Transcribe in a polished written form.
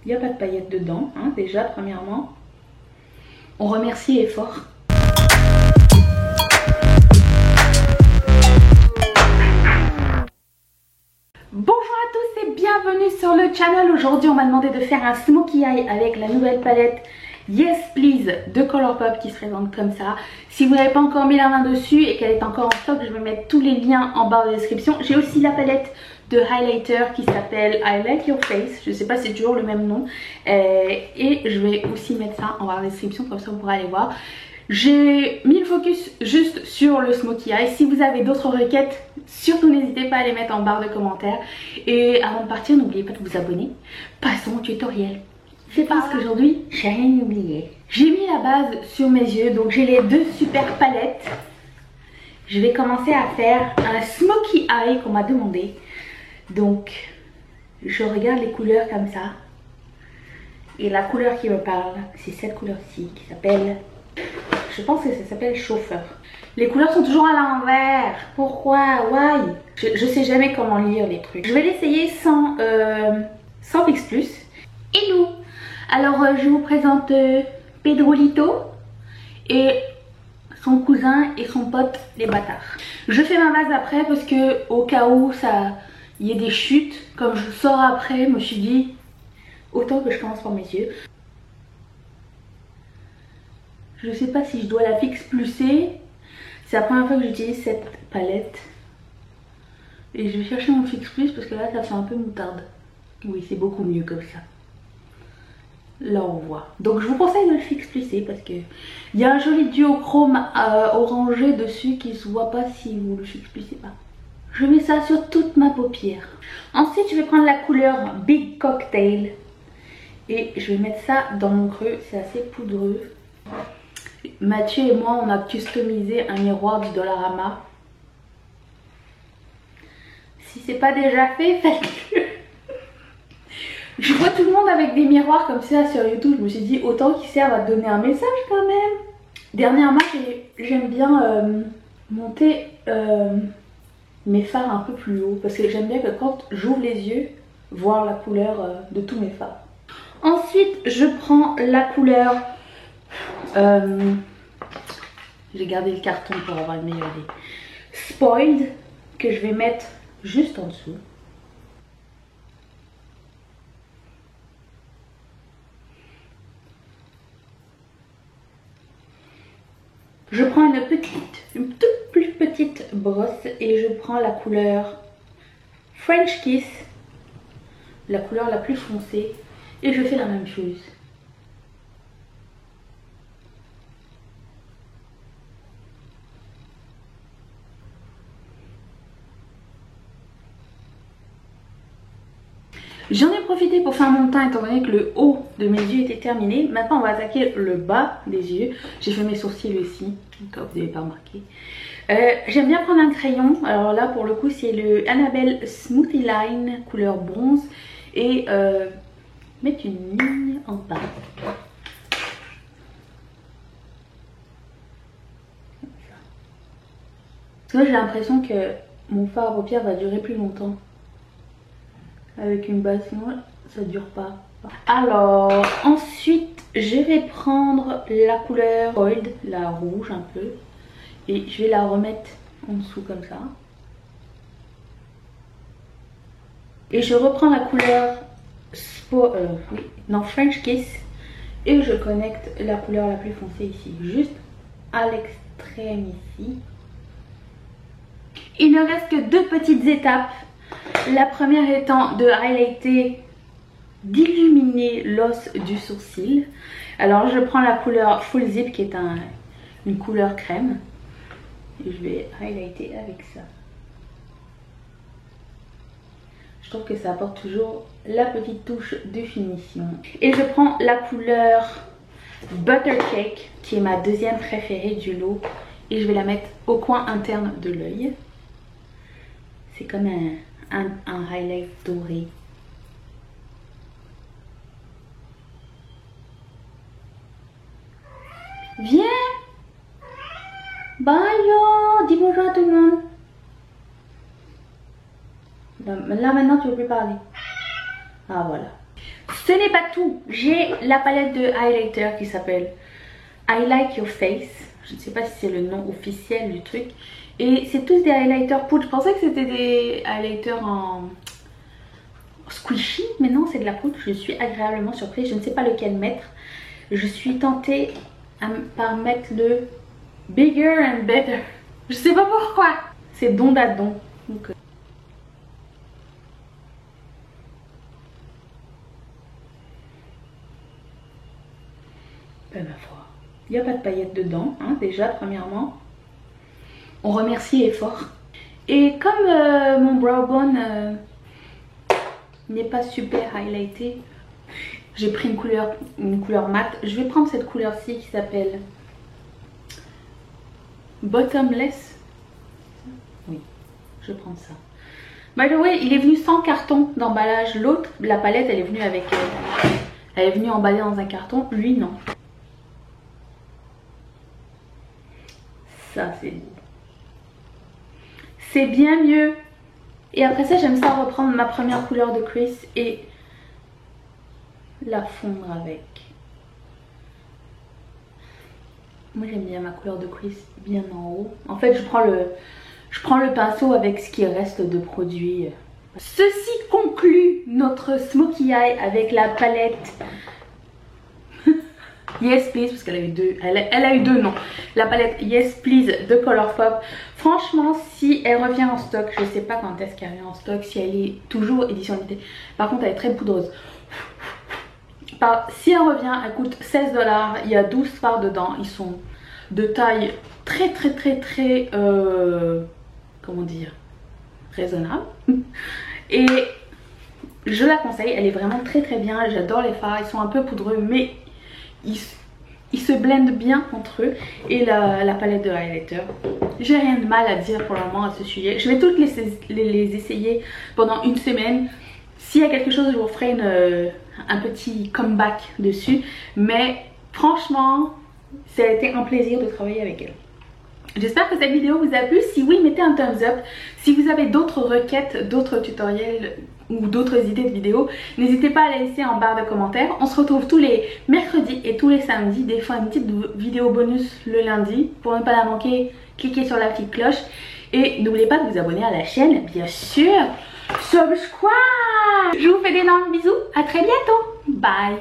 Il n'y a pas de paillettes dedans, hein, déjà, premièrement. On remercie Effort. Bonjour à tous et bienvenue sur le channel. Aujourd'hui, on m'a demandé de faire un smokey eye avec la nouvelle palette Yes Please de Colourpop qui se présente comme ça. Si vous n'avez pas encore mis la main dessus et qu'elle est encore en stock, je vais mettre tous les liens en barre de description. J'ai aussi la palette de highlighter qui s'appelle I Like Your Face. Je ne sais pas si c'est toujours le même nom. Et je vais aussi mettre ça en barre de description, comme ça vous pourrez aller voir. J'ai mis le focus juste sur le smokey eye. Si vous avez d'autres requêtes, surtout n'hésitez pas à les mettre en barre de commentaires. Et avant de partir, n'oubliez pas de vous abonner. Passons au tutoriel. C'est parce qu'aujourd'hui, j'ai rien oublié. J'ai mis la base sur mes yeux, donc j'ai les deux super palettes. Je vais commencer à faire un smokey eye qu'on m'a demandé. Donc, je regarde les couleurs comme ça. Et la couleur qui me parle, c'est cette couleur-ci qui s'appelle... Je pense que ça s'appelle chauffeur. Les couleurs sont toujours à l'envers. Pourquoi? Why? Je sais jamais comment lire les trucs. Je vais l'essayer sans Fix Plus. Hello. Alors je vous présente Pedrolito et son cousin et son pote les bâtards. Je fais ma base après parce que au cas où il y ait des chutes, comme je sors après, je me suis dit autant que je commence par mes yeux. Je sais pas si je dois la Fix Plusser. C'est la première fois que j'utilise cette palette. Et je vais chercher mon Fix Plus parce que là ça fait un peu moutarde. Oui, c'est beaucoup mieux comme ça. Là on voit. Donc je vous conseille de le Fix Plusser parce que il y a un joli duochrome orangé dessus qui se voit pas si vous le Fix Plussez pas. Je mets ça sur toute ma paupière. Ensuite je vais prendre la couleur Big Cocktail. Et je vais mettre ça dans mon creux. C'est assez poudreux. Mathieu et moi on a customisé un miroir du Dollarama. Si c'est pas déjà fait, faites-le. Je vois tout le monde avec des miroirs comme ça sur YouTube. Je me suis dit autant qu'ils servent à donner un message quand même. Dernièrement j'aime bien monter mes fards un peu plus haut. Parce que j'aime bien que quand j'ouvre les yeux, voir la couleur de tous mes fards. Ensuite je prends la couleur... j'ai gardé le carton pour avoir une meilleure idée. Spoiled, que je vais mettre juste en dessous. Je prends une toute plus petite brosse et je prends la couleur French Kiss, la couleur la plus foncée, et je fais la même chose. J'en ai profité pour faire mon teint étant donné que le haut de mes yeux était terminé. Maintenant on va attaquer le bas des yeux. J'ai fait mes sourcils aussi, comme vous n'avez pas remarqué. J'aime bien prendre un crayon. Alors là pour le coup c'est le Annabelle Smoothie Line couleur bronze. Et mettre une ligne en bas. Parce que j'ai l'impression que mon fard à paupières va durer plus longtemps. Avec une base, sinon ça dure pas. Alors ensuite je vais prendre la couleur Gold, la rouge un peu, et je vais la remettre en dessous comme ça. Et je reprends la couleur French Kiss et je connecte la couleur la plus foncée ici, juste à l'extrême ici. Il ne reste que deux petites étapes. La première étant de highlighter, d'illuminer l'os du sourcil. Alors je prends la couleur Full Zip qui est une couleur crème. Et je vais highlighter avec ça. Je trouve que ça apporte toujours la petite touche de finition. Et je prends la couleur Butter Cake qui est ma deuxième préférée du lot. Et je vais la mettre au coin interne de l'œil. C'est comme un highlight doré. Viens! Bye! Dis bonjour à tout le monde. Là maintenant tu ne veux plus parler. Ah voilà. Ce n'est pas tout. J'ai la palette de highlighter qui s'appelle I Like Your Face. Je ne sais pas si c'est le nom officiel du truc. Et c'est tous des highlighters poudre. Je pensais que c'était des highlighters en squishy, mais non, c'est de la poudre. Je suis agréablement surprise. Je ne sais pas lequel mettre. Je suis tentée par mettre le Bigger and Better. Je sais pas pourquoi. C'est don d'adon. Donc, ben, ma foi. Il n'y a pas de paillettes dedans, hein, déjà, premièrement. On remercie Effort. Et comme mon brow bone n'est pas super highlighté, j'ai pris une couleur mate. Je vais prendre cette couleur-ci qui s'appelle Bottomless. Oui, je vais prendre ça. By the way, il est venu sans carton d'emballage. L'autre, la palette, elle est venue avec... elle est venue emballée dans un carton. Lui, non. Ça, c'est bien mieux. Et après ça, j'aime ça reprendre ma première couleur de crease et la fondre avec. Moi, j'aime bien ma couleur de crease bien en haut. En fait, je prends le pinceau avec ce qui reste de produit. Ceci conclut notre smokey eye avec la palette Yes Please, parce qu'elle a eu deux, elle a eu deux noms. La palette Yes Please de Colourpop. Franchement, si elle revient en stock, je sais pas quand est-ce qu'elle revient en stock, si elle est toujours édition limitée. Par contre, elle est très poudreuse. Si elle revient, elle coûte 16 $. Il y a 12 fards dedans. Ils sont de taille très comment dire, raisonnable. Et je la conseille, elle est vraiment très bien. J'adore les fards, ils sont un peu poudreux, mais ils se blendent bien entre eux. Et la palette de highlighter, j'ai rien de mal à dire pour le moment à ce sujet. Je vais toutes les essayer pendant une semaine. S'il y a quelque chose, je vous ferai un petit comeback dessus. Mais franchement, ça a été un plaisir de travailler avec elle. J'espère que cette vidéo vous a plu. Si oui, mettez un thumbs up. Si vous avez d'autres requêtes, d'autres tutoriels ou d'autres idées de vidéos, n'hésitez pas à les laisser en barre de commentaires. On se retrouve tous les mercredis et tous les samedis. Des fois une petite vidéo bonus le lundi. Pour ne pas la manquer, cliquez sur la petite cloche. Et n'oubliez pas de vous abonner à la chaîne, bien sûr. Subscribe. Je vous fais d'énormes bisous. À très bientôt. Bye.